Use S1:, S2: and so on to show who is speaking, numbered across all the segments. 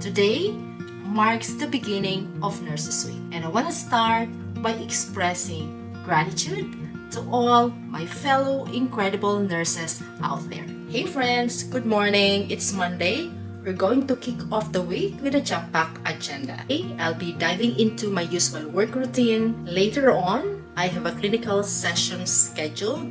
S1: Today marks the beginning of Nurses Week, and I want to start by expressing gratitude to all my fellow incredible nurses out there. Hey friends, good morning. It's Monday. We're going to kick off the week with a jam-packed agenda. Today, I'll be diving into my usual work routine. Later on, I have a clinical session scheduled,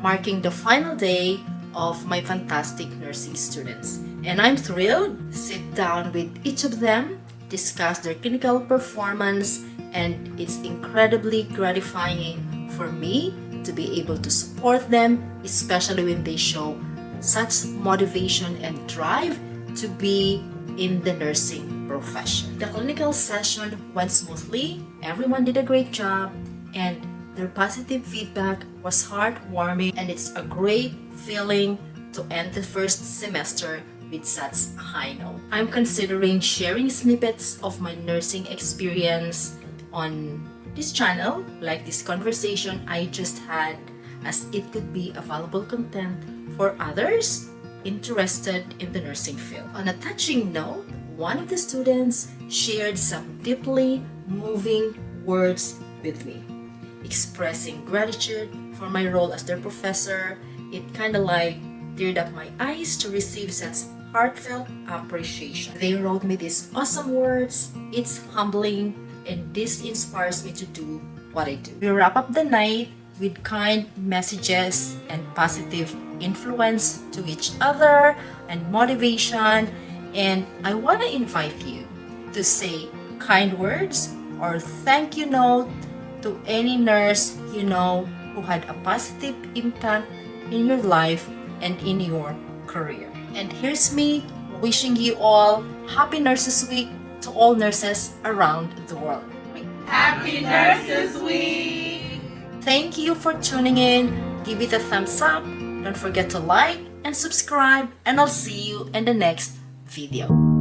S1: marking the final day of my fantastic nursing students. And I'm thrilled to sit down with each of them, discuss their clinical performance, and it's incredibly gratifying for me to be able to support them, especially when they show such motivation and drive to be in the nursing profession. The clinical session went smoothly, everyone did a great job, and their positive feedback was heartwarming, and it's a great feeling to end the first semester with such a high note. I'm considering sharing snippets of my nursing experience on this channel, like this conversation I just had, as it could be a valuable content for others interested in the nursing field. On a touching note, one of the students shared some deeply moving words with me, expressing gratitude for my role as their professor. It kind of like teared up my eyes to receive such heartfelt appreciation. They wrote me these awesome words. It's humbling, and this inspires me to do what I do. We wrap up the night with kind messages and positive influence to each other and motivation. And I want to invite you to say kind words or thank you note to any nurse you know who had a positive impact in your life and in your career. And here's me wishing you all Happy Nurses Week to all nurses around the world.
S2: Happy Nurses Week!
S1: Thank you for tuning in. Give it a thumbs up. Don't forget to like and subscribe, and I'll see you in the next video.